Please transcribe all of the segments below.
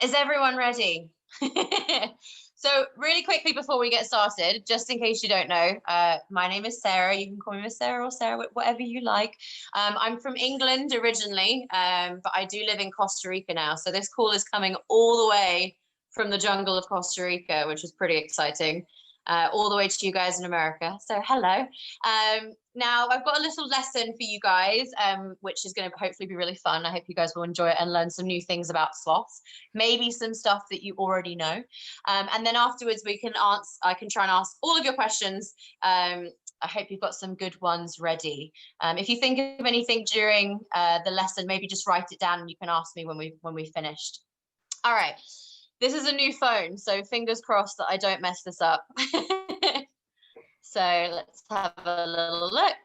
Is everyone ready? So really quickly before we get started, just in case you don't know, my name is Sarah. You can call me Miss Sarah or Sarah, whatever you like. I'm from England originally, but I do live in Costa Rica now. So this call is coming all the way from the jungle of Costa Rica, which is pretty exciting. All the way to you guys in America. So hello. Now I've got a little lesson for you guys, which is going to hopefully be really fun. I hope you guys will enjoy it and learn some new things about sloths, maybe some stuff that you already know. And then afterwards I can try and ask all of your questions. I hope you've got some good ones ready. If you think of anything during the lesson, maybe just write it down and you can ask me when we've finished. All right. This is a new phone, so fingers crossed that I don't mess this up. So let's have a little look.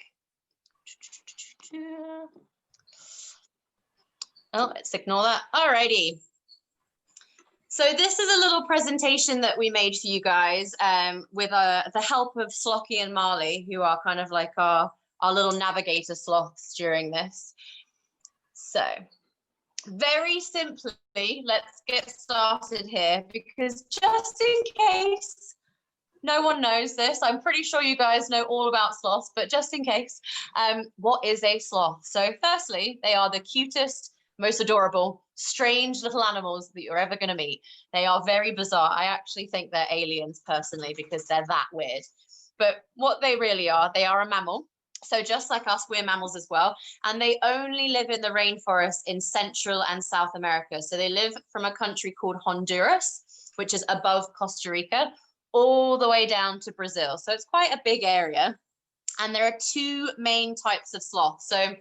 Oh, let's ignore that. Alrighty. So this is a little presentation that we made for you guys with the help of Slocky and Marley, who are kind of like our little navigator sloths during this. So very simply, let's get started here, because just in case no one knows this, I'm pretty sure you guys know all about sloths, but just in case, what is a sloth? So firstly, they are the cutest, most adorable, strange little animals that you're ever going to meet. They are very bizarre. I actually think they're aliens personally, because they're that weird. But what they really are, they are a mammal. So just like us, we're mammals as well. And they only live in the rainforest in Central and South America. So they live from a country called Honduras, which is above Costa Rica, all the way down to Brazil. So it's quite a big area. And there are two main types of sloth. So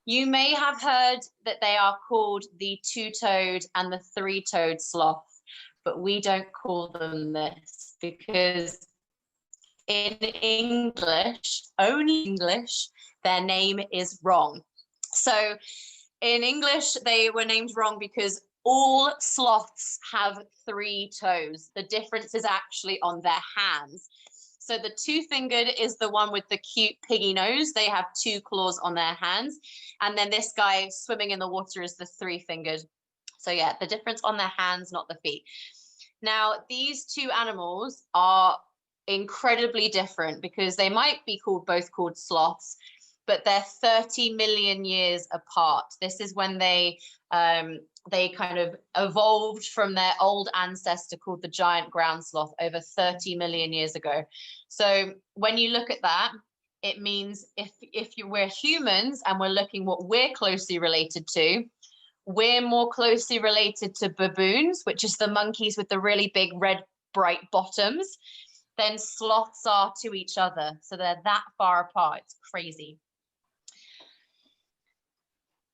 you may have heard that they are called the two-toed and the three-toed sloth, but we don't call them this because in English, only English, their name is wrong. So in English, they were named wrong because all sloths have three toes. The difference is actually on their hands. So the two-fingered is the one with the cute piggy nose. They have two claws on their hands. And then this guy swimming in the water is the three-fingered. So yeah, the difference on their hands, not the feet. Now, these two animals are incredibly different because they might be both called sloths, but they're 30 million years apart. This is when they kind of evolved from their old ancestor called the giant ground sloth over 30 million years ago. So when you look at that, it means we're humans and we're looking what we're closely related to, we're more closely related to baboons, which is the monkeys with the really big red bright bottoms, than sloths are to each other. So they're that far apart. It's crazy.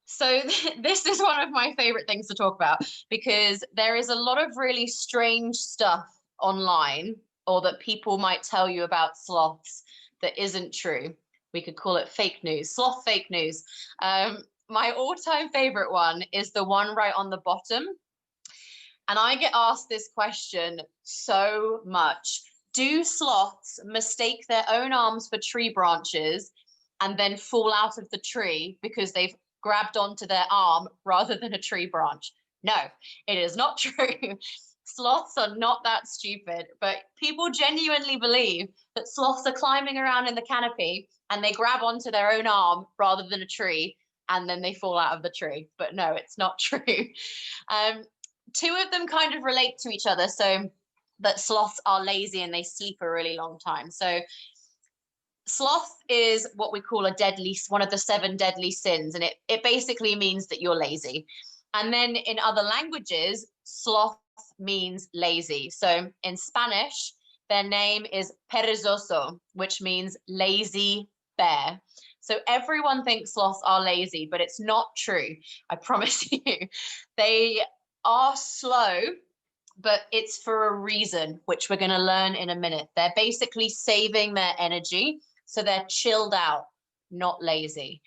So this is one of my favorite things to talk about, because there is a lot of really strange stuff online, or that people might tell you about sloths that isn't true. We could call it fake news, sloth fake news. My all-time favorite one is the one right on the bottom. And I get asked this question so much. Do sloths mistake their own arms for tree branches and then fall out of the tree because they've grabbed onto their arm rather than a tree branch? No, it is not true. Sloths are not that stupid, but people genuinely believe that sloths are climbing around in the canopy and they grab onto their own arm rather than a tree, and then they fall out of the tree. But no, it's not true. Two of them kind of relate to each other. So that sloths are lazy and they sleep a really long time. So sloth is what we call one of the 7 deadly sins. And it basically means that you're lazy. And then in other languages, sloth means lazy. So in Spanish, their name is perezoso, which means lazy bear. So everyone thinks sloths are lazy, but it's not true. I promise you. They are slow, but it's for a reason, which we're going to learn in a minute. They're basically saving their energy, so they're chilled out, not lazy.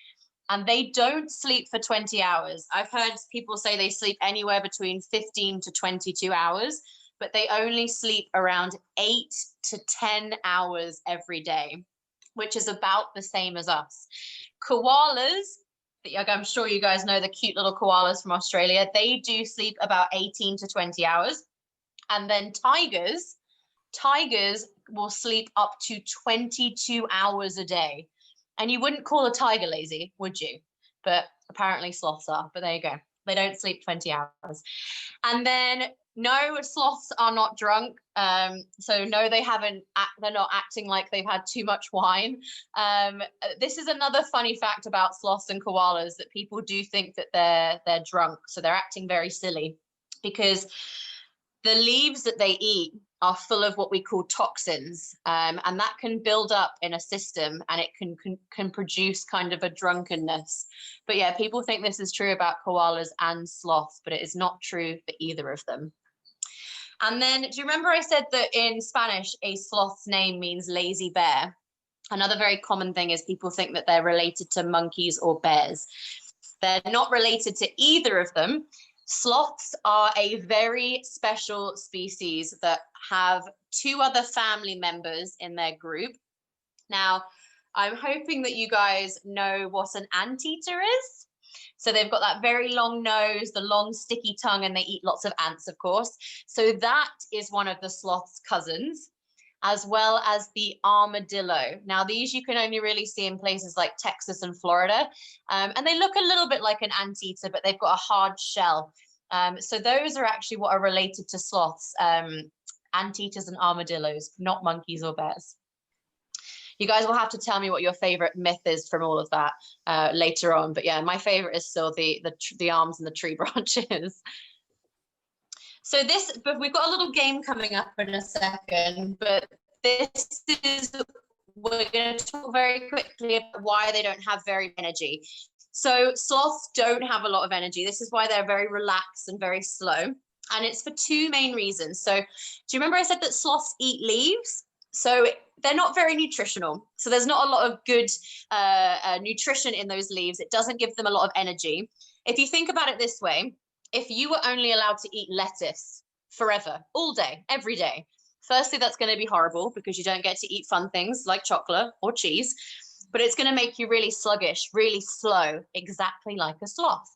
And they don't sleep for 20 hours. I've heard people say they sleep anywhere between 15 to 22 hours, but they only sleep around 8 to 10 hours every day, which is about the same as us. Koalas I'm sure you guys know the cute little koalas from Australia. They do sleep about 18 to 20 hours. And then tigers will sleep up to 22 hours a day. And you wouldn't call a tiger lazy, would you? But apparently sloths are, but there you go. They don't sleep 20 hours. And then no, sloths are not drunk. So no, they're not acting like they've had too much wine. This is another funny fact about sloths and koalas, that people do think that they're drunk. So they're acting very silly, because the leaves that they eat are full of what we call toxins, and that can build up in a system, and it can produce kind of a drunkenness. But yeah, people think this is true about koalas and sloths, but it is not true for either of them. And then, do you remember I said that in Spanish, a sloth's name means lazy bear? Another very common thing is people think that they're related to monkeys or bears. They're not related to either of them. Sloths are a very special species that have two other family members in their group. Now, I'm hoping that you guys know what an anteater is. So they've got that very long nose, the long sticky tongue, and they eat lots of ants, of course. So that is one of the sloth's cousins, as well as the armadillo. Now, these you can only really see in places like Texas and Florida. And they look a little bit like an anteater, but they've got a hard shell. So those are actually what are related to sloths, anteaters and armadillos, not monkeys or bears. You guys will have to tell me what your favorite myth is from all of that later on. But yeah, my favorite is still the arms and the tree branches. So but we've got a little game coming up in a second, but we're going to talk very quickly about why they don't have very energy. So sloths don't have a lot of energy. This is why they're very relaxed and very slow. And it's for two main reasons. So do you remember I said that sloths eat leaves? So they're not very nutritional. So there's not a lot of good nutrition in those leaves. It doesn't give them a lot of energy. If you think about it this way, if you were only allowed to eat lettuce forever, all day, every day, firstly, that's going to be horrible because you don't get to eat fun things like chocolate or cheese, but it's going to make you really sluggish, really slow, exactly like a sloth.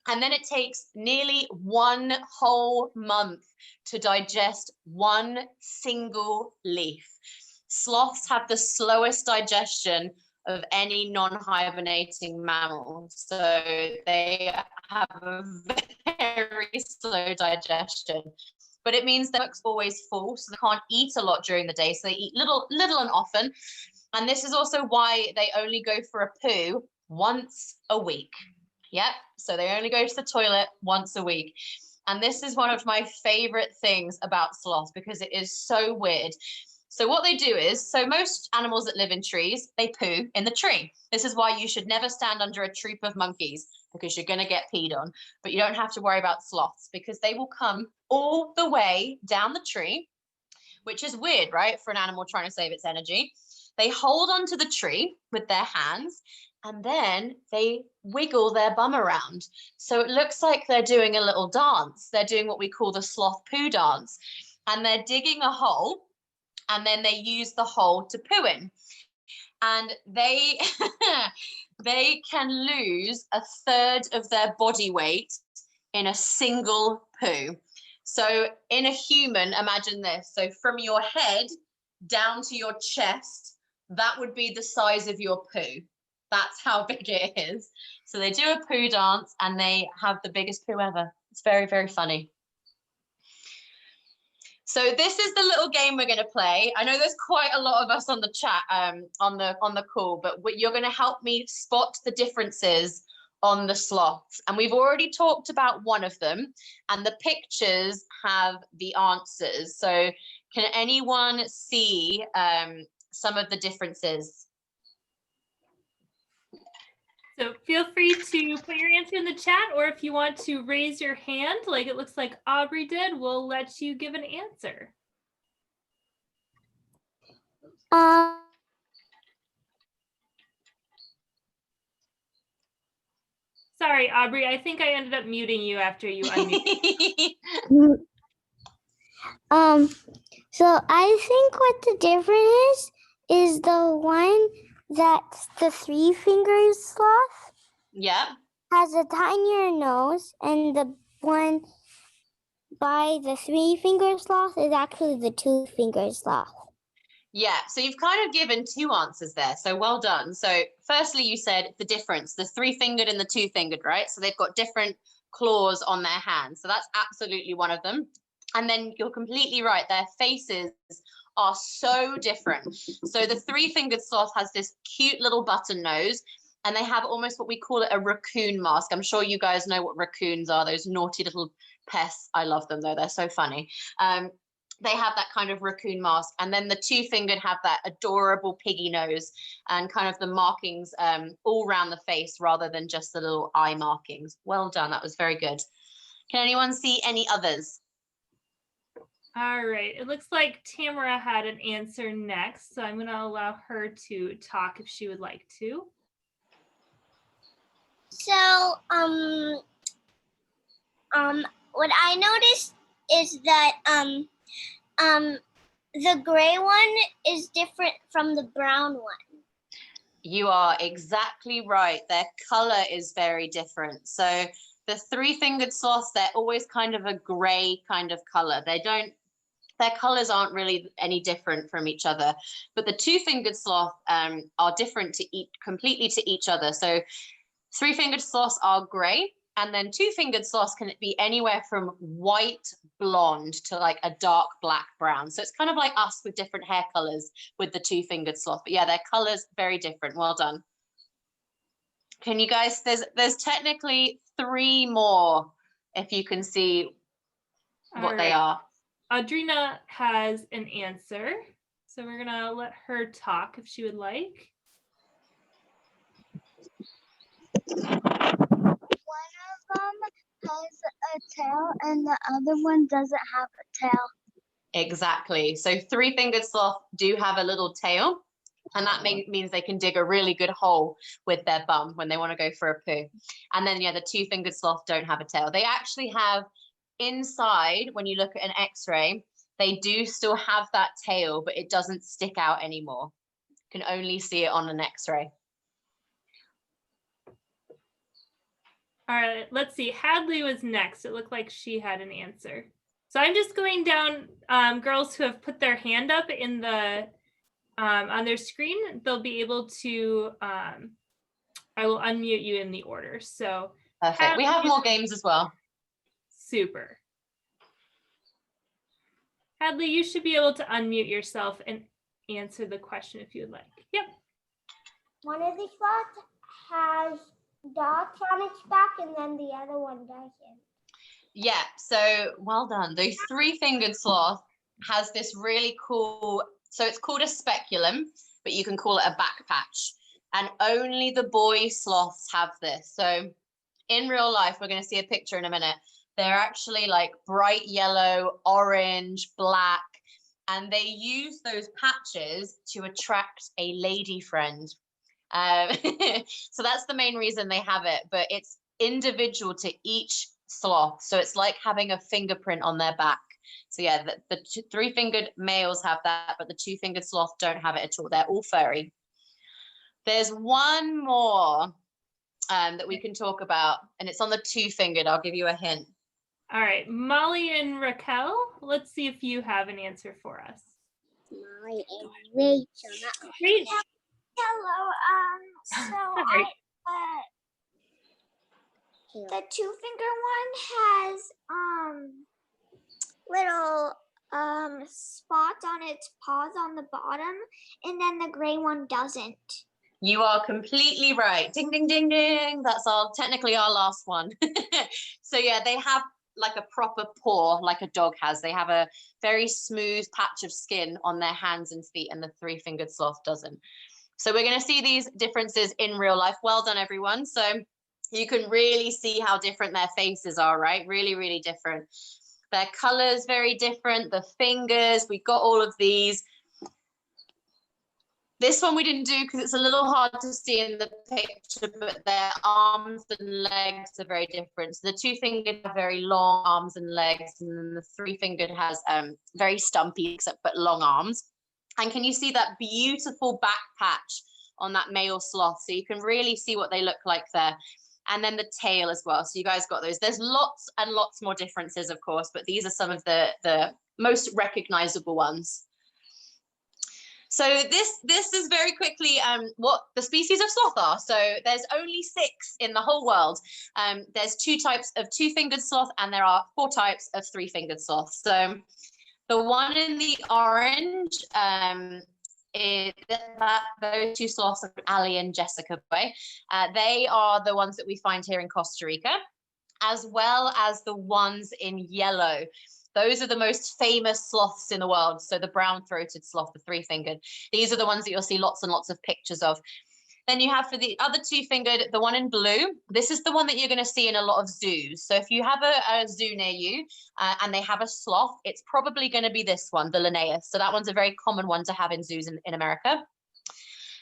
And then it takes nearly 1 whole month to digest one single leaf. Sloths have the slowest digestion of any non-hibernating mammal. So they have a very slow digestion. But it means their stomach's always full, so they can't eat a lot during the day. So they eat little and often. And this is also why they only go for a poo once a week. Yep, so they only go to the toilet once a week. And this is one of my favorite things about sloths because it is so weird. So what they do is, so most animals that live in trees, they poo in the tree. This is why you should never stand under a troop of monkeys because you're going to get peed on. But you don't have to worry about sloths because they will come all the way down the tree, which is weird, right? For an animal trying to save its energy. They hold onto the tree with their hands and then they wiggle their bum around. So it looks like they're doing a little dance. They're doing what we call the sloth poo dance. And they're digging a hole and then they use the hole to poo in. And they, they can lose 1/3 of their body weight in a single poo. So in a human, imagine this. So from your head down to your chest, that would be the size of your poo. That's how big it is. So they do a poo dance and they have the biggest poo ever. It's very, very funny. So this is the little game we're going to play. I know there's quite a lot of us on the chat, on the call, but you're going to help me spot the differences on the sloths. And we've already talked about one of them, and the pictures have the answers. So can anyone see some of the differences? So feel free to put your answer in the chat, or if you want to raise your hand, like it looks like Aubrey did, we'll let you give an answer. Sorry, Aubrey, I think I ended up muting you after you unmuted. So I think what the difference is the one that's the 3-fingered sloth. Yeah. has a tinier nose, and the one by the 3-fingered sloth is actually the 2-fingered sloth. Yeah, so you've kind of given two answers there. So well done. So firstly, you said the difference, the 3-fingered and the 2-fingered, right? So they've got different claws on their hands. So that's absolutely one of them. And then you're completely right. Their faces are so different. So the 3-fingered sloth has this cute little button nose, and they have almost what we call it a raccoon mask. I'm sure you guys know what raccoons are, those naughty little pests. I love them though. They're so funny. They have that kind of raccoon mask, and then the 2-fingered have that adorable piggy nose and kind of the markings all around the face rather than just the little eye markings. Well done. That was very good. Can anyone see any others? All right, it looks like Tamara had an answer next, so I'm going to allow her to talk if she would like to. So, what I noticed is that the gray one is different from the brown one. You are exactly right. Their color is very different. So the 3-fingered sloths, they're always kind of a gray kind of color. Their colors aren't really any different from each other, but the 2-fingered sloth are different completely to each other. So 3-fingered sloths are gray, and then 2-fingered sloths can be anywhere from white blonde to like a dark black brown. So it's kind of like us with different hair colors with the 2-fingered sloth. But yeah, their colors very different. Well done. Can you guys, there's technically 3 more if you can see what they are. Audrina has an answer, so we're gonna let her talk if she would like. One of them has a tail and the other one doesn't have a tail. Exactly. So 3-fingered sloth do have a little tail, and that means they can dig a really good hole with their bum when they want to go for a poo. And then, yeah, the 2-fingered sloth don't have a tail. They actually have inside, when you look at an x-ray, they do still have that tail, but it doesn't stick out anymore. You can only see it on an x-ray. All right, let's see. Hadley was next. It looked like she had an answer. So I'm just going down girls who have put their hand up in the on their screen. They'll be able to, I will unmute you in the order. So perfect. Hadley, we have more games as well. Super. Hadley, you should be able to unmute yourself and answer the question if you would like. Yep. One of the sloths has dots on its back and then the other one doesn't. Yeah, so well done. The 3-fingered sloth has this really cool, so it's called a speculum, but you can call it a back patch. And only the boy sloths have this. So in real life, we're going to see a picture in a minute. They're actually like bright yellow, orange, black, and they use those patches to attract a lady friend. So that's the main reason they have it, but it's individual to each sloth. So it's like having a fingerprint on their back. So yeah, the 3-fingered males have that, but the 2-fingered sloth don't have it at all. They're all furry. There's one more that we can talk about, and it's on the 2-fingered. I'll give you a hint. All right, Molly and Raquel, let's see if you have an answer for us. Molly and Rachel. Great. Hello. Hi. The 2-finger one has little spots on its paws on the bottom, and then the gray one doesn't. You are completely right. Ding, ding, ding, ding. That's technically our last one. So yeah, they have like a proper paw, like a dog has. They have a very smooth patch of skin on their hands and feet, and the 3-fingered sloth doesn't. So we're going to see these differences in real life. Well done, everyone. So you can really see how different their faces are, right? Really, really different. Their colors very different. The fingers, we got all of these. This one we didn't do because it's a little hard to see in the picture, but their arms and legs are very different. So the 2-fingered have very long arms and legs, and then the 3-fingered has very stumpy but long arms. And can you see that beautiful back patch on that male sloth? So you can really see what they look like there. and then the tail as well. So you guys got those. There's lots and lots more differences, of course, but these are some of the most recognizable ones. So this is very quickly what the species of sloth are. So there's only 6 in the whole world. There's 2 types of 2-fingered sloth, and there are 4 types of 3-fingered sloth. So the one in the orange, those 2 sloths are Ali and Jessica Boy. They are the ones that we find here in Costa Rica, as well as the ones in yellow. Those are the most famous sloths in the world. So the brown-throated sloth, the 3-fingered. These are the ones that you'll see lots and lots of pictures of. Then you have for the other 2-fingered, the one in blue. This is the one that you're going to see in a lot of zoos. So if you have a zoo near you and they have a sloth, it's probably going to be this one, the Linnaeus. So that one's a very common one to have in zoos in America.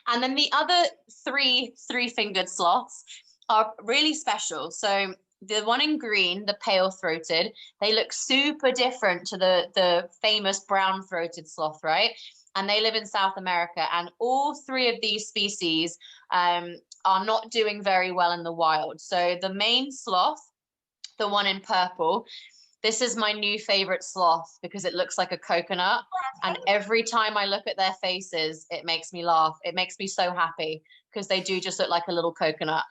And then the other 3 3-fingered sloths are really special. So the one in green, the pale-throated, they look super different to the famous brown-throated sloth, right? And they live in South America. And all 3 of these species are not doing very well in the wild. So the main sloth, the one in purple, this is my new favorite sloth because it looks like a coconut. And every time I look at their faces, it makes me laugh. It makes me so happy because they do just look like a little coconut.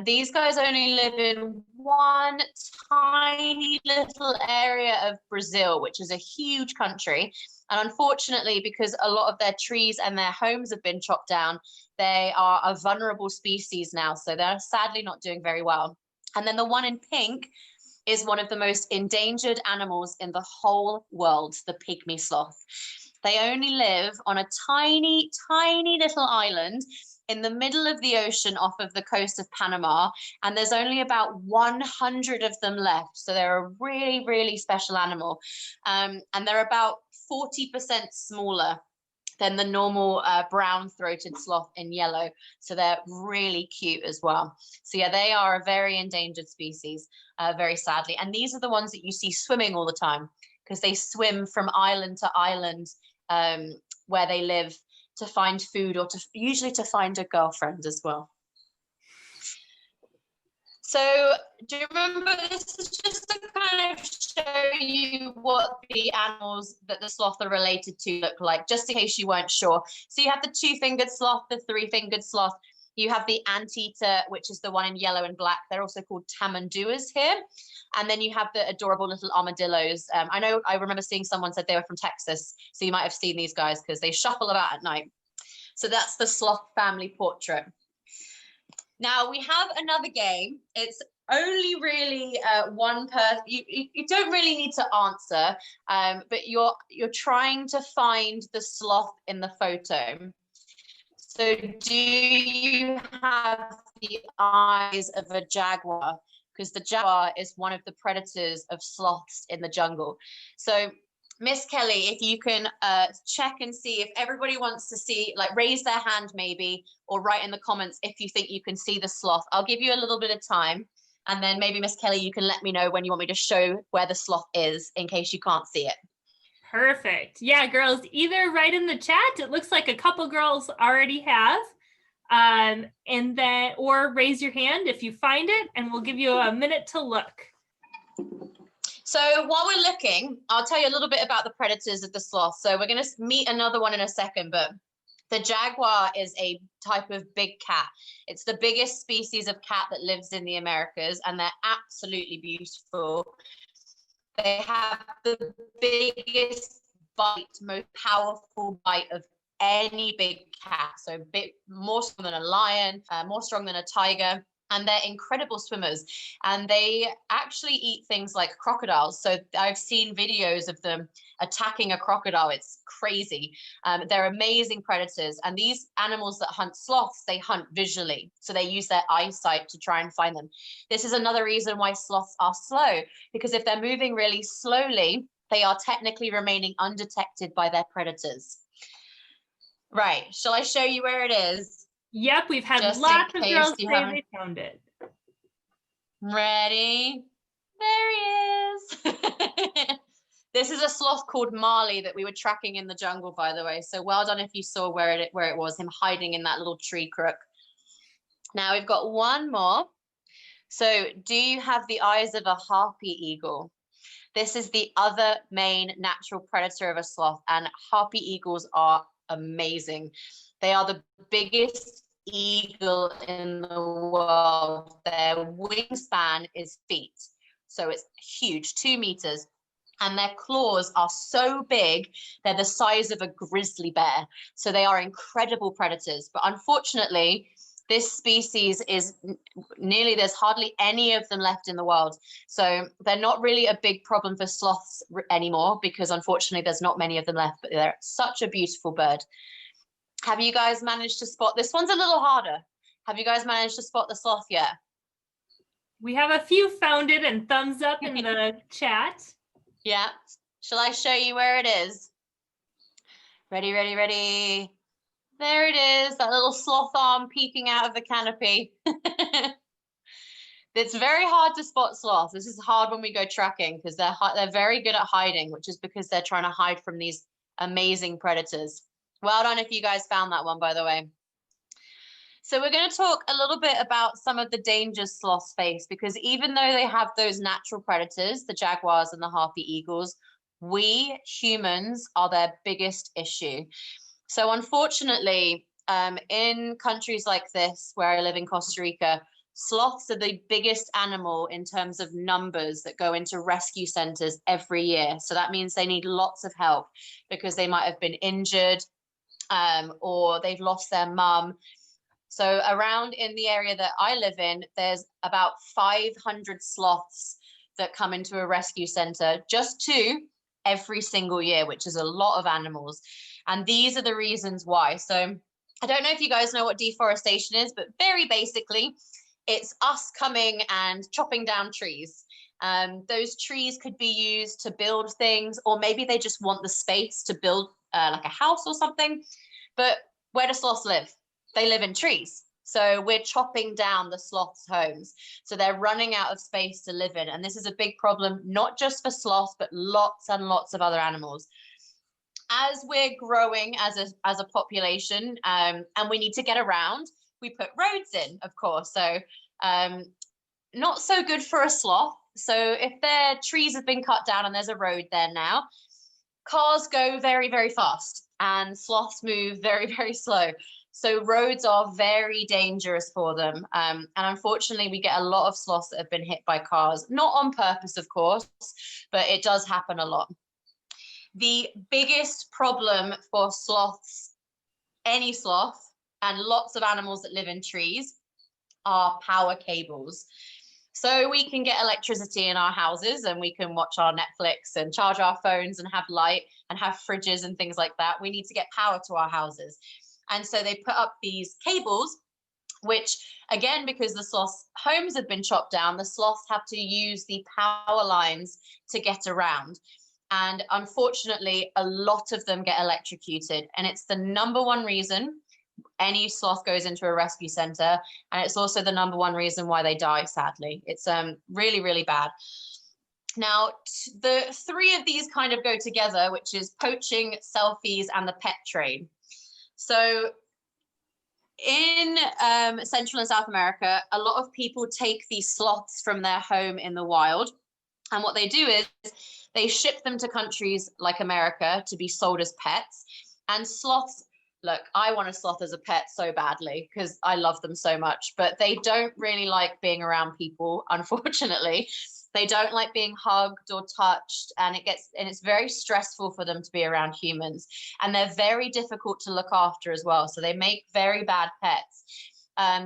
These guys only live in one tiny little area of Brazil, which is a huge country. And unfortunately, because a lot of their trees and their homes have been chopped down, they are a vulnerable species now. So they're sadly not doing very well. And then the one in pink is one of the most endangered animals in the whole world, the Pygmy Sloth. They only live on a tiny, tiny little island in the middle of the ocean off of the coast of Panama, and there's only about 100 of them left. So they're a really, really special animal. And they're about 40% smaller than the normal brown-throated sloth in yellow. So they're really cute as well. So yeah, they are a very endangered species, very sadly. And these are the ones that you see swimming all the time because they swim from island to island where they live to find food or usually to find a girlfriend as well. So do you remember, this is just to kind of show you what the animals that the sloth are related to look like, just in case you weren't sure. So you have the 2-fingered sloth, the 3-fingered sloth. You have the anteater, which is the one in yellow and black. They're also called tamanduas here. And then you have the adorable little armadillos. I remember seeing someone said they were from Texas. So you might have seen these guys because they shuffle about at night. So that's the sloth family portrait. Now we have another game. It's only really one person. You don't really need to answer, but you're trying to find the sloth in the photo. So do you have the eyes of a jaguar? Because the jaguar is one of the predators of sloths in the jungle. So Miss Kelly, if you can check and see if everybody wants to see, like raise their hand maybe, or write in the comments if you think you can see the sloth. I'll give you a little bit of time. And then maybe Miss Kelly, you can let me know when you want me to show where the sloth is in case you can't see it. Perfect. Yeah, girls, either write in the chat. It looks like a couple girls already have. And then, or raise your hand if you find it, and we'll give you a minute to look. So while we're looking, I'll tell you a little bit about the predators of the sloth. So we're going to meet another one in a second, but the jaguar is a type of big cat. It's the biggest species of cat that lives in the Americas, and they're absolutely beautiful. They have the biggest bite, most powerful bite of any big cat. So a bit more strong than a lion, more strong than a tiger. And they're incredible swimmers, and they actually eat things like crocodiles. So I've seen videos of them attacking a crocodile. It's crazy. They're amazing predators. And these animals that hunt sloths, they hunt visually. So they use their eyesight to try and find them. This is another reason why sloths are slow, because if they're moving really slowly, they are technically remaining undetected by their predators. Right. Shall I show you where it is? Yep, we've had Just lots of in girls case you say haven't- they found it. Ready? There he is. This is a sloth called Marley that we were tracking in the jungle, by the way. So well done if you saw where it was, him hiding in that little tree crook. Now we've got one more. So do you have the eyes of a harpy eagle? This is the other main natural predator of a sloth, and harpy eagles are amazing. They are the biggest eagle in the world. Their wingspan is feet, so it's huge, 2 meters. And their claws are so big, they're the size of a grizzly bear. So they are incredible predators. But unfortunately, this species is there's hardly any of them left in the world. So they're not really a big problem for sloths anymore, because unfortunately there's not many of them left, but they're such a beautiful bird. Have you guys managed to spot, this one's a little harder. Have you guys managed to spot the sloth yet? We have a few found it and thumbs up in the chat. Yeah. Shall I show you where it is? Ready, ready, ready. There it is, that little sloth arm peeking out of the canopy. It's very hard to spot sloths. This is hard when we go tracking, because they're very good at hiding, which is because they're trying to hide from these amazing predators. Well done if you guys found that one, by the way. So we're going to talk a little bit about some of the dangers sloths face, because even though they have those natural predators, the jaguars and the harpy eagles, we humans are their biggest issue. So unfortunately, in countries like this, where I live in Costa Rica, sloths are the biggest animal in terms of numbers that go into rescue centers every year. So that means they need lots of help, because they might have been injured or they've lost their mum. So around in the area that I live in, there's about 500 sloths that come into a rescue center, just 2 every single year, which is a lot of animals. And these are the reasons why. So I don't know if you guys know what deforestation is, but very basically, it's us coming and chopping down trees. Those trees could be used to build things, or maybe they just want the space to build like a house or something. But where do sloths live? They live in trees. So we're chopping down the sloths' homes. So they're running out of space to live in. And this is a big problem, not just for sloths, but lots and lots of other animals. As we're growing as a population, and we need to get around, we put roads in, of course. So not so good for a sloth. So if their trees have been cut down and there's a road there now, cars go very, very fast and sloths move very, very slow. So roads are very dangerous for them. And unfortunately, we get a lot of sloths that have been hit by cars, not on purpose, of course, but it does happen a lot. The biggest problem for sloths, any sloth, and lots of animals that live in trees, are power cables. So we can get electricity in our houses and we can watch our Netflix and charge our phones and have light and have fridges and things like that. We need to get power to our houses. And so they put up these cables, which again, because the sloths' homes have been chopped down, the sloths have to use the power lines to get around. And unfortunately, a lot of them get electrocuted. And it's the #1 reason any sloth goes into a rescue center. And it's also the #1 reason why they die, sadly. It's really, really bad. Now, the 3 of these kind of go together, which is poaching, selfies, and the pet trade. So in Central and South America, a lot of people take these sloths from their home in the wild. And what they do is they ship them to countries like America to be sold as pets. And sloths, look, I want a sloth as a pet so badly because I love them so much, but they don't really like being around people, unfortunately. They don't like being hugged or touched, and it's very stressful for them to be around humans. And they're very difficult to look after as well. So they make very bad pets.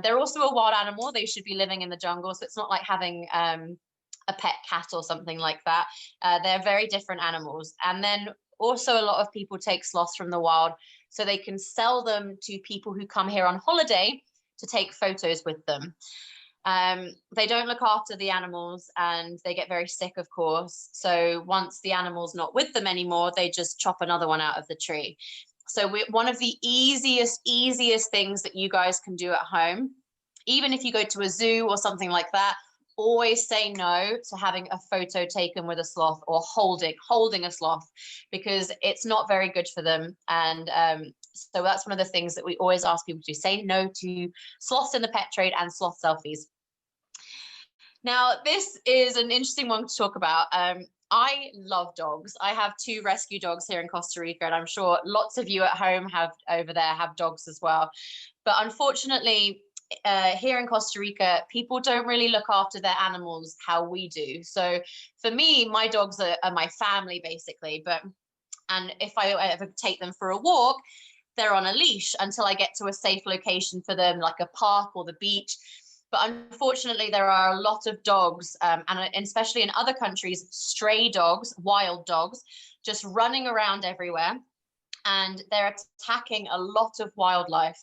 They're also a wild animal. They should be living in the jungle. So it's not like having a pet cat or something like that. They're very different animals. And then also a lot of people take sloths from the wild so they can sell them to people who come here on holiday to take photos with them. They don't look after the animals and they get very sick, of course. So once the animal's not with them anymore, they just chop another one out of the tree. So one of the easiest things that you guys can do at home, even if you go to a zoo or something like that, always say no to having a photo taken with a sloth or holding a sloth, because it's not very good for them. And so that's one of the things that we always ask people to say no to: sloths in the pet trade and sloth selfies. Now, this is an interesting one to talk about. I love dogs. I have 2 rescue dogs here in Costa Rica, and I'm sure lots of you at home have dogs as well. But unfortunately, here in Costa Rica, people don't really look after their animals how we do. So for me, my dogs are my family, basically. And if I ever take them for a walk, they're on a leash until I get to a safe location for them, like a park or the beach. But unfortunately, there are a lot of dogs, and especially in other countries, stray dogs, wild dogs, just running around everywhere. And they're attacking a lot of wildlife.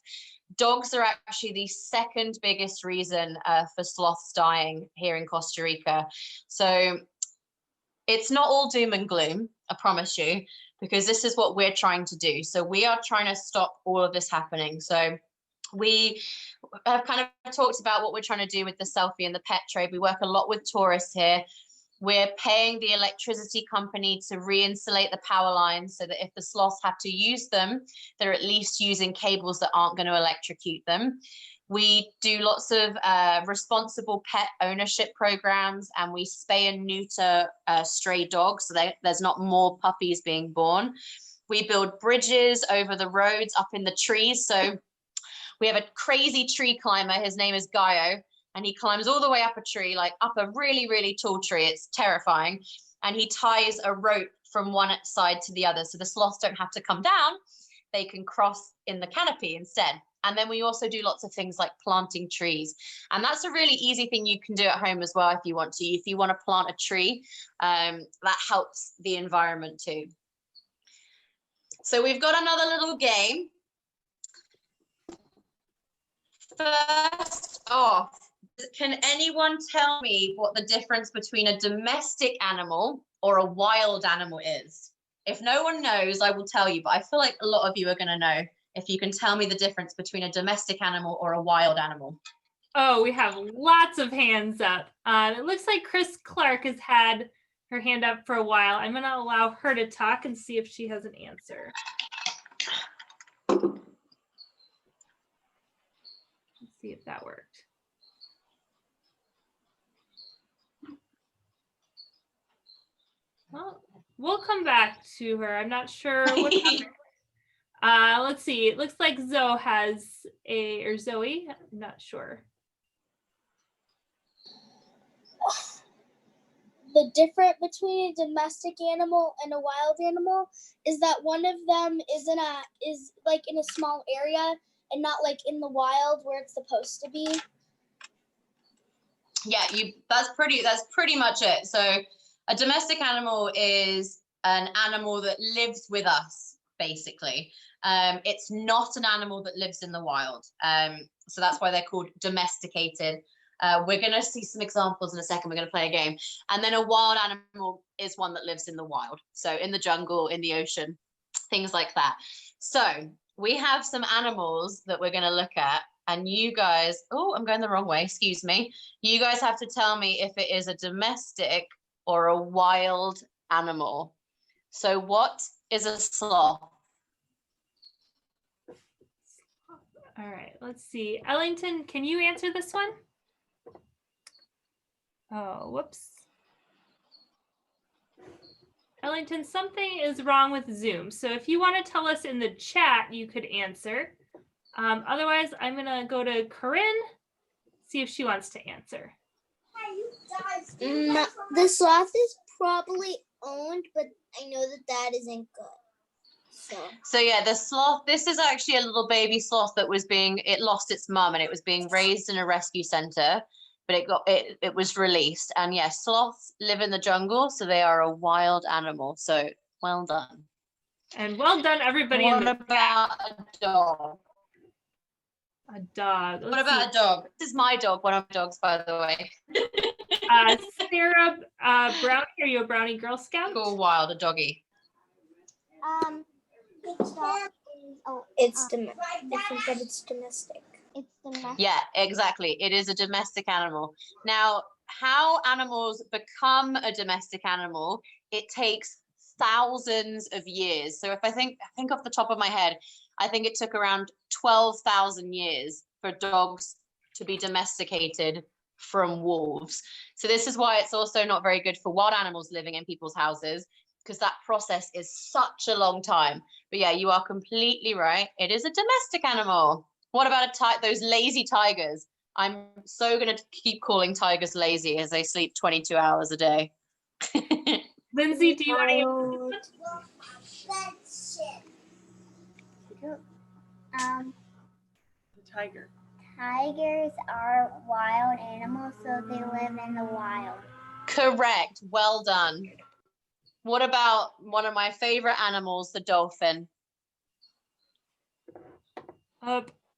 Dogs are actually the second biggest reason for sloths dying here in Costa Rica. So it's not all doom and gloom, I promise you, because this is what we're trying to do. So we are trying to stop all of this happening. So we have kind of talked about what we're trying to do with the selfie and the pet trade. We work a lot with tourists here. We're paying the electricity company to re-insulate the power lines so that if the sloths have to use them, they're at least using cables that aren't going to electrocute them. We do lots of responsible pet ownership programs, and we spay and neuter stray dogs so there's not more puppies being born. We build bridges over the roads up in the trees. So we have a crazy tree climber. His name is Gaio, and he climbs all the way up a tree, like up a really, really tall tree. It's terrifying. And he ties a rope from one side to the other. So the sloths don't have to come down. They can cross in the canopy instead. And then we also do lots of things like planting trees. And that's a really easy thing you can do at home as well if you want to. If you want to plant a tree, that helps the environment too. So we've got another little game. First off, can anyone tell me what the difference between a domestic animal or a wild animal is? If no one knows, I will tell you, but I feel like a lot of you are going to know if you can tell me the difference between a domestic animal or a wild animal. Oh, we have lots of hands up. It looks like Chris Clark has had her hand up for a while. I'm going to allow her to talk and see if she has an answer. Let's see if that worked. Well, we'll come back to her. I'm not sure what happened. Let's see. It looks like Zoe has Zoe. I'm not sure. The difference between a domestic animal and a wild animal is that one of them is like in a small area and not like in the wild where it's supposed to be. Yeah, that's pretty much it. So a domestic animal is an animal that lives with us, basically. It's not an animal that lives in the wild. So that's why they're called domesticated. We're going to see some examples in a second. We're going to play a game. And then a wild animal is one that lives in the wild. So in the jungle, in the ocean, things like that. So we have some animals that we're going to look at. And you guys, oh, I'm going the wrong way. Excuse me. You guys have to tell me if it is a domestic or a wild animal. So what is a sloth? All right, let's see. Ellington, can you answer this one? Oh, whoops. Ellington, something is wrong with Zoom. So if you want to tell us in the chat, you could answer. Otherwise, I'm going to go to Corinne, see if she wants to answer. The sloth is probably owned, but I know that isn't good. So yeah, the sloth, this is actually a little baby sloth that it lost its mum and it was being raised in a rescue center, but it was released. And yeah, sloths live in the jungle, so they are a wild animal. So well done. And well done, everybody. What about a dog? A dog. What about a dog? This is my dog, one of my dogs, by the way. Sarah Brownie, are you a Brownie Girl Scout? Go wild, a doggy. It's domestic. I think that it's domestic. It's domestic. Yeah, exactly. It is a domestic animal. Now, how animals become a domestic animal, it takes thousands of years. So if I think off the top of my head, I think it took around 12,000 years for dogs to be domesticated. from wolves. So this is why it's also not very good for wild animals living in people's houses, because that process is such a long time. But yeah, you are completely right. It is a domestic animal. What about those lazy tigers? I'm so going to keep calling tigers lazy as they sleep 22 hours a day. Lindsay, do you want to? The tiger. Tigers are wild animals, so they live in the wild. Correct. Well done. What about one of my favorite animals, the dolphin?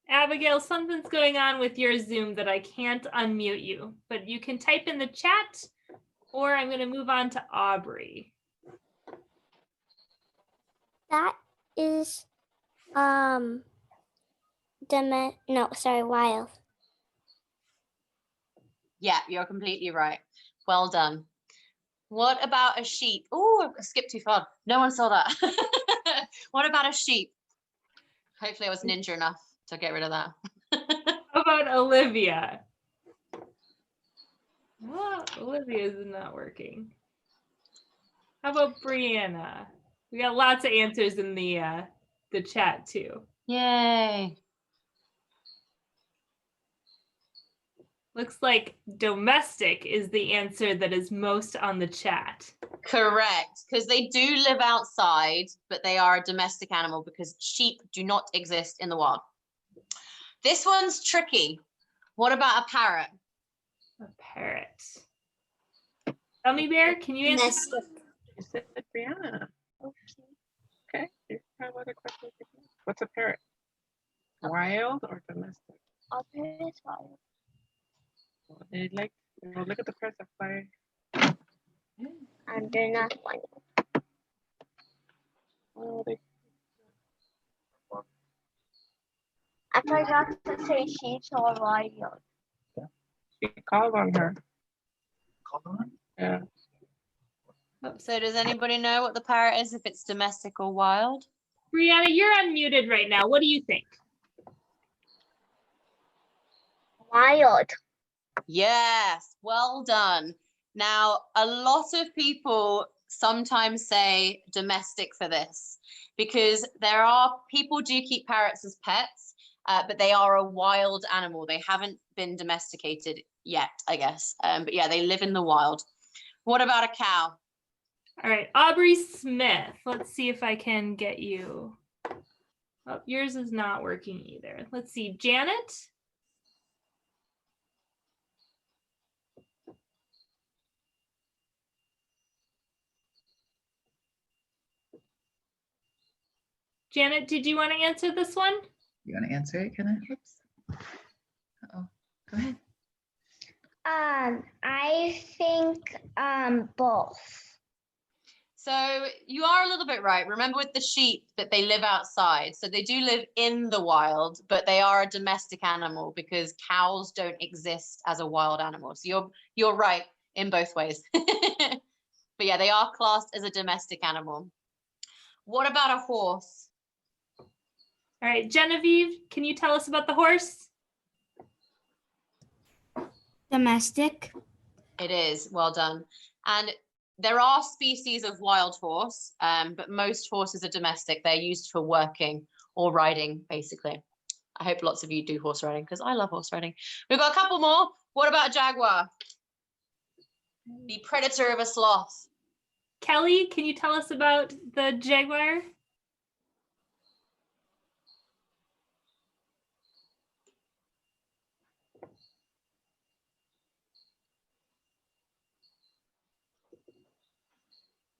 Abigail, something's going on with your Zoom that I can't unmute you, but you can type in the chat, or I'm going to move on to Aubrey. That is wild. Yeah, you're completely right. Well done. What about a sheep? Oh, I skipped too far. No one saw that. What about a sheep? Hopefully I was ninja enough to get rid of that. How about Olivia? Well, Olivia's not working. How about Brianna? We got lots of answers in the chat too. Yay. Looks like domestic is the answer that is most on the chat. Correct, because they do live outside, but they are a domestic animal because sheep do not exist in the wild. This one's tricky. What about a parrot? A parrot. Gummy Bear, can you answer? You said Brianna. Okay. What question? What's a parrot? Wild or domestic? A parrot is wild. Well, they like, look at the parrots that fly. And they're not wild. Oh, they. I forgot to say sheep are wild. She called on her. Called on? Yeah. So does anybody know what the parrot is, if it's domestic or wild? Brianna, you're unmuted right now. What do you think? Wild. Yes, well done. Now, a lot of people sometimes say domestic for this because people do keep parrots as pets, but they are a wild animal. They haven't been domesticated yet, I guess. But yeah, they live in the wild. What about a cow? All right, Aubrey Smith. Let's see if I can get you. Oh, yours is not working either. Let's see, Janet. Janet, did you want to answer this one? You want to answer it? Can I? Oops. Uh-oh. Go ahead. I think both. So you are a little bit right. Remember with the sheep that they live outside. So they do live in the wild, but they are a domestic animal because cows don't exist as a wild animal. So you're right in both ways. But yeah, they are classed as a domestic animal. What about a horse? All right, Genevieve, can you tell us about the horse? Domestic. It is, well done. And there are species of wild horse, but most horses are domestic. They're used for working or riding, basically. I hope lots of you do horse riding because I love horse riding. We've got a couple more. What about a jaguar? The predator of a sloth. Kelly, can you tell us about the jaguar?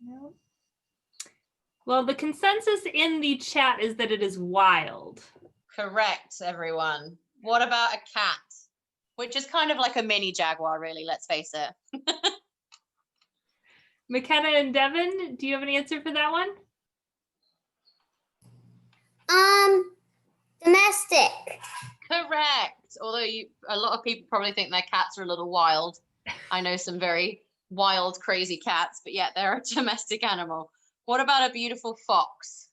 No. Well, the consensus in the chat is that it is wild. Correct, everyone. What about a cat? Which is kind of like a mini jaguar, really, let's face it. McKenna and Devin, do you have an answer for that one? Domestic. Correct. Although a lot of people probably think their cats are a little wild. I know some very wild, crazy cats, but yeah, they're a domestic animal. What about a beautiful fox?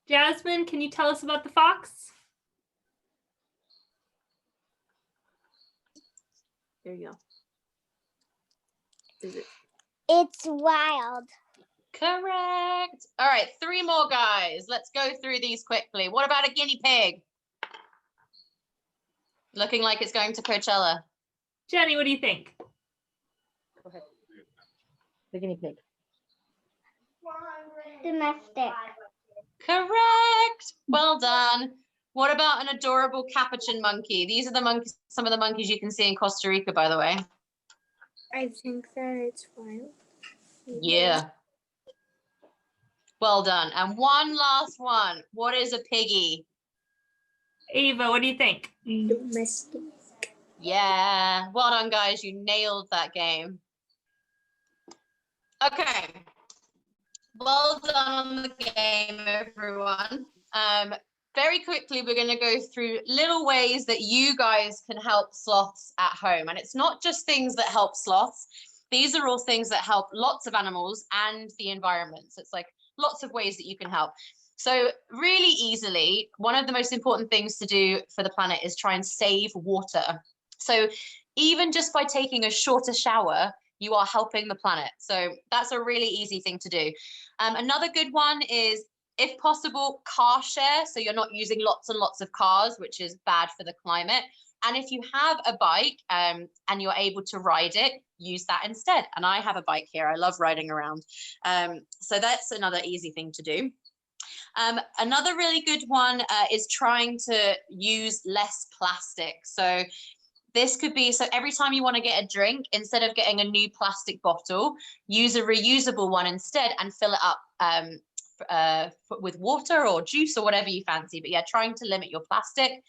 Jasmine, can you tell us about the fox? Here you go. Is it? It's wild. Correct. All right, 3 more, guys. Let's go through these quickly. What about a guinea pig? Looking like it's going to Coachella. Jenny, what do you think? Go ahead. The guinea pig. Domestic. Correct. Well done. What about an adorable capuchin monkey? These are the monkeys, some of the monkeys you can see in Costa Rica, by the way. I think that it's wild. Yeah. Well done. And one last one. What is a piggy? Ava, what do you think? Domestic. Yeah. Well done, guys. You nailed that game. Okay. Well done on the game, everyone. Very quickly, we're going to go through little ways that you guys can help sloths at home. And it's not just things that help sloths. These are all things that help lots of animals and the environment. So it's like lots of ways that you can help. So really easily, one of the most important things to do for the planet is try and save water. So even just by taking a shorter shower, you are helping the planet. So that's a really easy thing to do. Another good one is, if possible, car share. So you're not using lots and lots of cars, which is bad for the climate. And if you have a bike and you're able to ride it, use that instead. And I have a bike here. I love riding around. So that's another easy thing to do. Another really good one is trying to use less plastic. So this could be, so every time you want to get a drink, instead of getting a new plastic bottle, use a reusable one instead and fill it up with water or juice or whatever you fancy. But yeah, trying to limit your plastic.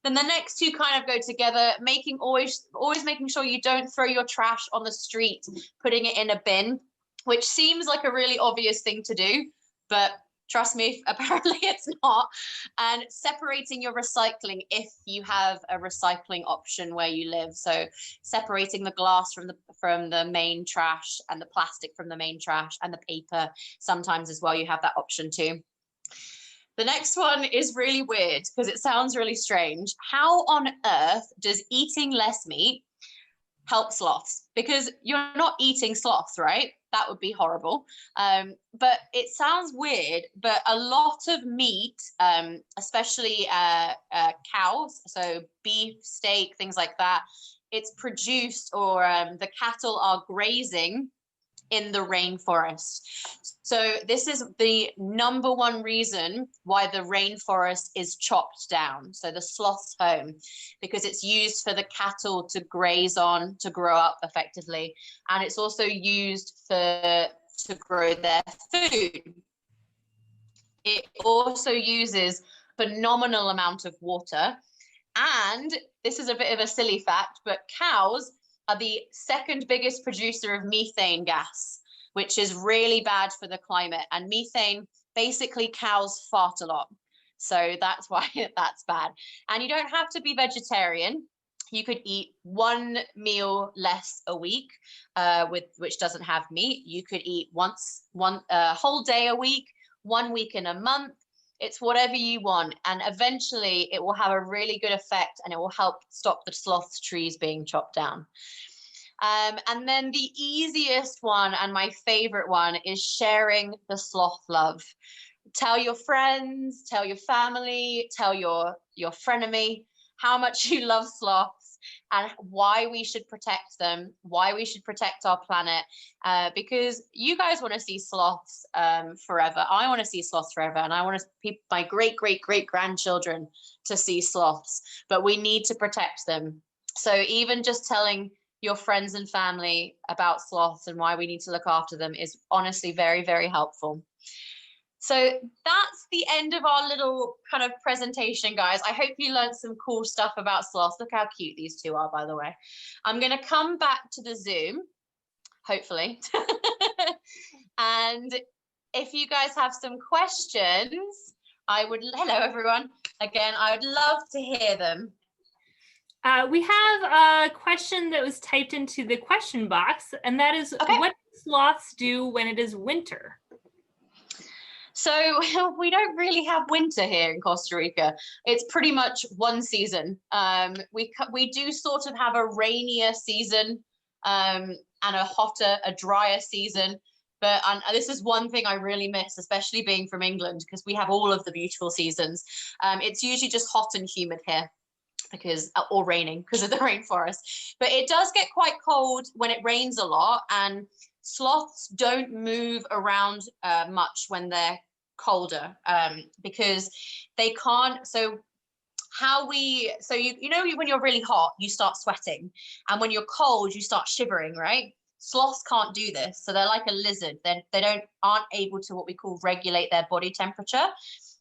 Then the next two kind of go together, always making sure you don't throw your trash on the street, putting it in a bin, which seems like a really obvious thing to do, but trust me, apparently it's not. And separating your recycling if you have a recycling option where you live. So separating the glass from the main trash and the plastic from the main trash and the paper sometimes as well. You have that option too. The next one is really weird because it sounds really strange. How on earth does eating less meat help sloths? Because you're not eating sloths, right? That would be horrible. But it sounds weird, but a lot of meat, especially cows, so beef, steak, things like that, it's produced, or the cattle are grazing in the rainforest. So this is the #1 reason why the rainforest is chopped down. So the sloth's home, because it's used for the cattle to graze on, to grow up effectively. And it's also used to grow their food. It also uses phenomenal amount of water. And this is a bit of a silly fact, but cows are the 2nd biggest producer of methane gas, which is really bad for the climate. And methane, basically cows fart a lot. So that's why that's bad. And you don't have to be vegetarian. You could eat 1 meal less a week, which doesn't have meat. You could eat one whole day a week, 1 week in a month. It's whatever you want. And eventually it will have a really good effect and it will help stop the sloth trees being chopped down. And then the easiest one and my favorite one is sharing the sloth love. Tell your friends, tell your family, tell your frenemy how much you love sloths and why we should protect them, why we should protect our planet, because you guys want to see sloths forever. I want to see sloths forever, and I want my great grandchildren to see sloths, but we need to protect them. So even just telling your friends and family about sloths and why we need to look after them is honestly very, very helpful. So that's the end of our little kind of presentation, guys. I hope you learned some cool stuff about sloths. Look how cute these two are, by the way. I'm going to come back to the Zoom, hopefully. And if you guys have some questions, hello, everyone. Again, I would love to hear them. We have a question that was typed into the question box, and that is, okay, what do sloths do when it is winter? So we don't really have winter here in Costa Rica. It's pretty much one season. We do sort of have a rainier season and a hotter, a drier season. But this is one thing I really miss, especially being from England, because we have all of the beautiful seasons. It's usually just hot and humid here, or raining because of the rainforest. But it does get quite cold when it rains a lot, and sloths don't move around much when they're colder because they can't. So you know when you're really hot, you start sweating, and when you're cold, you start shivering, right? Sloths can't do this, so they're like a lizard. They aren't able to what we call regulate their body temperature.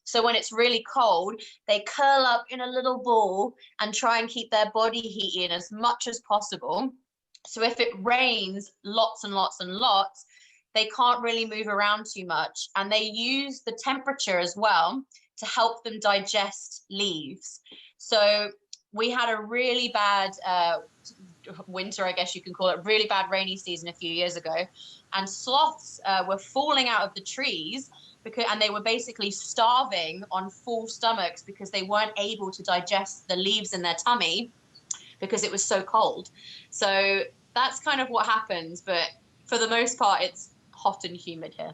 So when it's really cold, they curl up in a little ball and try and keep their body heat in as much as possible. So if it rains lots and lots and lots, they can't really move around too much. And they use the temperature as well to help them digest leaves. So we had a really bad winter, I guess you can call it, really bad rainy season a few years ago. And sloths were falling out of the trees and they were basically starving on full stomachs because they weren't able to digest the leaves in their tummy because it was so cold. So that's kind of what happens. But for the most part, it's hot and humid here.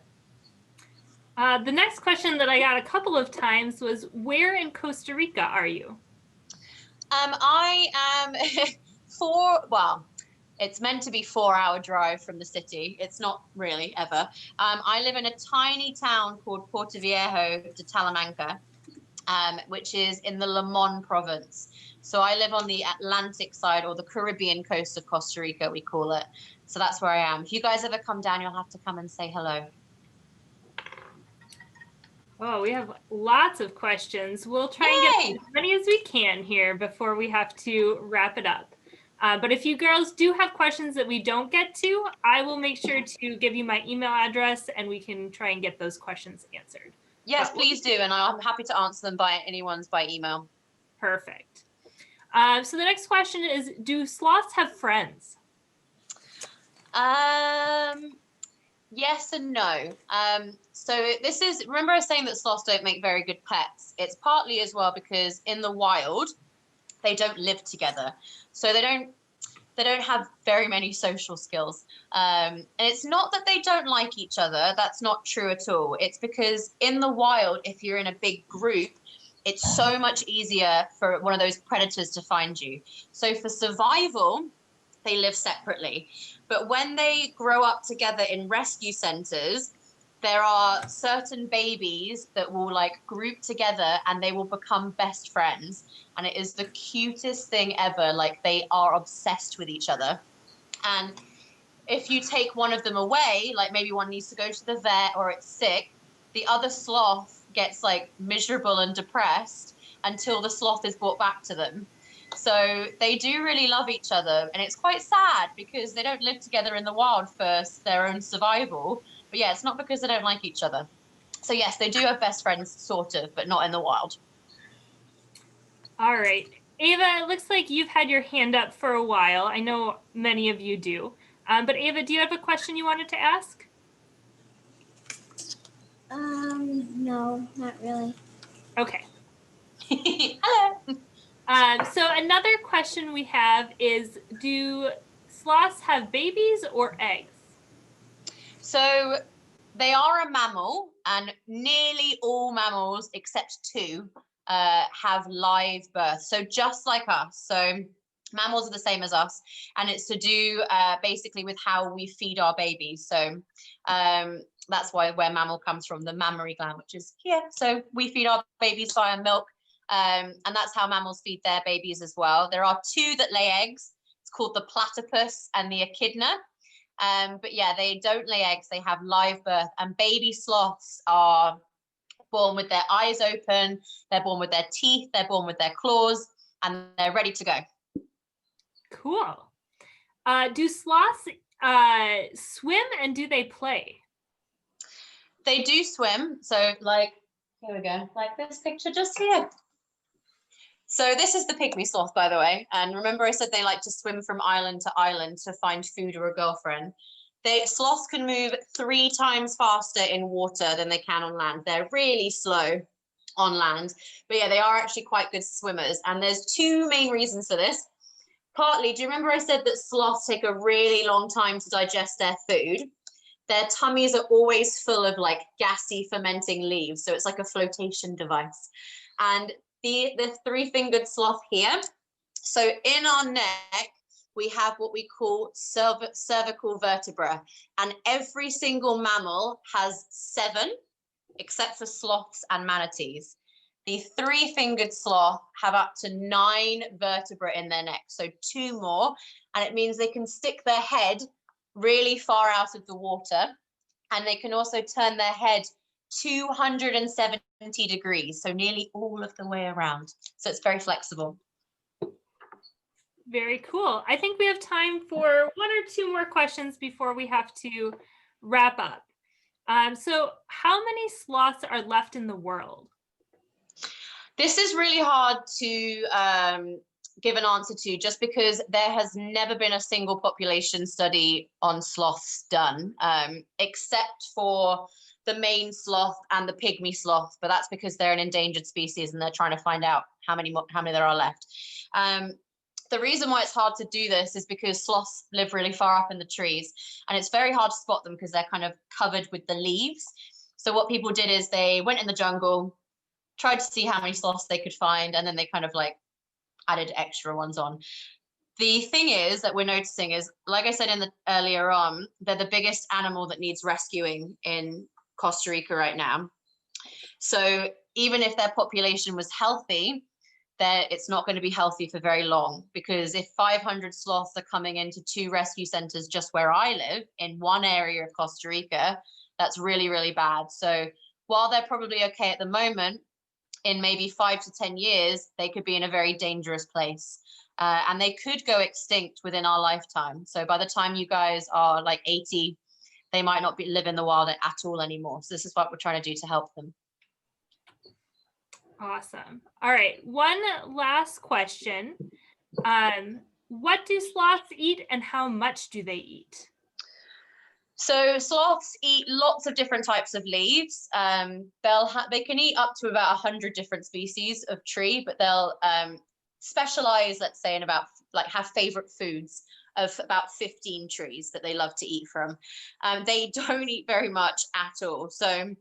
The next question that I got a couple of times was, where in Costa Rica are you? I am it's meant to be 4-hour drive from the city. It's not really ever. I live in a tiny town called Puerto Viejo de Talamanca, which is in the Limon province. So I live on the Atlantic side, or the Caribbean coast of Costa Rica, we call it. So that's where I am. If you guys ever come down, you'll have to come and say hello. Oh, we have lots of questions. We'll try and get as many as we can here before we have to wrap it up. But if you girls do have questions that we don't get to, I will make sure to give you my email address and we can try and get those questions answered. Yes, please do. And I'm happy to answer them by email. Perfect. So the next question is, do sloths have friends? Yes and no. So remember I was saying that sloths don't make very good pets. It's partly as well because in the wild, they don't live together. So they don't have very many social skills. And it's not that they don't like each other. That's not true at all. It's because in the wild, if you're in a big group, it's so much easier for one of those predators to find you. So for survival, they live separately. But when they grow up together in rescue centers, there are certain babies that will group together and they will become best friends. And it is the cutest thing ever. They are obsessed with each other. And if you take one of them away, maybe one needs to go to the vet or it's sick, the other sloth gets miserable and depressed until the sloth is brought back to them. So they do really love each other. And it's quite sad because they don't live together in the wild for their own survival. But yeah, it's not because they don't like each other. So yes, they do have best friends, sort of, but not in the wild. All right. Ava, it looks like you've had your hand up for a while. I know many of you do. But Ava, do you have a question you wanted to ask? No, not really. Okay. Hello. So another question we have is, do sloths have babies or eggs? So they are a mammal, and nearly all mammals, except 2, have live birth. So just like us. So mammals are the same as us, and it's to do basically with how we feed our babies. So that's where mammal comes from, the mammary gland, which is here. So we feed our babies via milk, and that's how mammals feed their babies as well. There are 2 that lay eggs. It's called the platypus and the echidna. But yeah, they don't lay eggs, they have live birth, and baby sloths are born with their eyes open, they're born with their teeth, they're born with their claws, and they're ready to go. Cool. Do sloths swim, and do they play? They do swim. So here we go, this picture just here. So this is the pygmy sloth, by the way. And remember I said they like to swim from island to island to find food or a girlfriend. Sloths can move 3 times faster in water than they can on land. They're really slow on land, but yeah, they are actually quite good swimmers. And there's 2 main reasons for this. Partly, do you remember I said that sloths take a really long time to digest their food? Their tummies are always full of like gassy fermenting leaves, so it's like a flotation device. And the 3-fingered sloth here, so in our neck we have what we call cervical vertebra, and every single mammal has 7 except for sloths and manatees. The 3-fingered sloth have up to 9 vertebrae in their neck, so 2 more, and it means they can stick their head really far out of the water, and they can also turn their head 270 degrees, so nearly all of the way around. So it's very flexible. Very cool. I think we have time for 1 or 2 more questions before we have to wrap up. So how many sloths are left in the world? This is really hard to give an answer to, just because there has never been a single population study on sloths done, except for the main sloth and the pygmy sloth, but that's because they're an endangered species and they're trying to find out how many there are left. The reason why it's hard to do this is because sloths live really far up in the trees, and it's very hard to spot them because they're kind of covered with the leaves. So what people did is they went in the jungle, tried to see how many sloths they could find, and then they kind of like added extra ones on. The thing is that we're noticing is, like I said in the earlier on, they're the biggest animal that needs rescuing in Costa Rica right now. So even if their population was healthy, it's not going to be healthy for very long, because if 500 sloths are coming into 2 rescue centers just where I live in one area of Costa Rica, that's really, really bad. So while they're probably okay at the moment, in maybe 5 to 10 years, they could be in a very dangerous place. And they could go extinct within our lifetime. So by the time you guys are like 80, they might not live in the wild at all anymore. So this is what we're trying to do to help them. Awesome. All right, 1 last question. What do sloths eat and how much do they eat? So sloths eat lots of different types of leaves. They can eat up to about 100 different species of tree, but they'll specialize, let's say, in about have favorite foods of about 15 trees that they love to eat from. They don't eat very much at all. So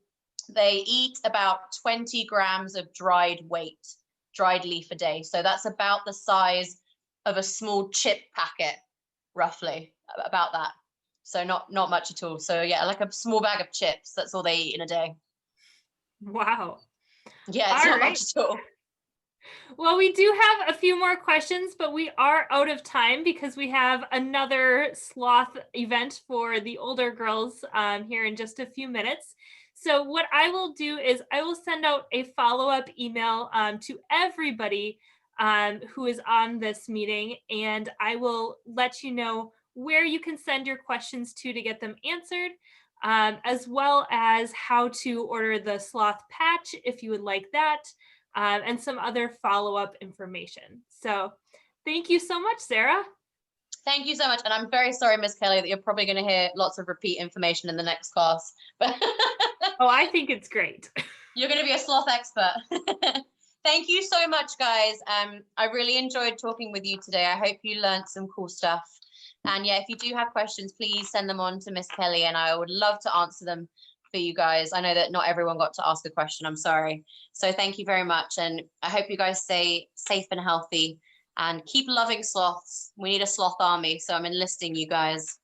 they eat about 20 grams of dried leaf a day. So that's about the size of a small chip packet, roughly, about that. So not much at all. So yeah, like a small bag of chips, that's all they eat in a day. Wow. Yeah, it's not much at all. Well, we do have a few more questions, but we are out of time because we have another sloth event for the older girls here in just a few minutes. So what I will do is I will send out a follow-up email to everybody who is on this meeting, and I will let you know where you can send your questions to get them answered, as well as how to order the Sloth Patch if you would like that, and some other follow-up information. So thank you so much, Sarah. Thank you so much. And I'm very sorry, Miss Kelly, that you're probably going to hear lots of repeat information in the next class. But oh, I think it's great. You're going to be a sloth expert. Thank you so much, guys. I really enjoyed talking with you today. I hope you learned some cool stuff. And yeah, if you do have questions, please send them on to Miss Kelly, and I would love to answer them for you guys. I know that not everyone got to ask a question. I'm sorry. So thank you very much. And I hope you guys stay safe and healthy and keep loving sloths. We need a sloth army. So I'm enlisting you guys.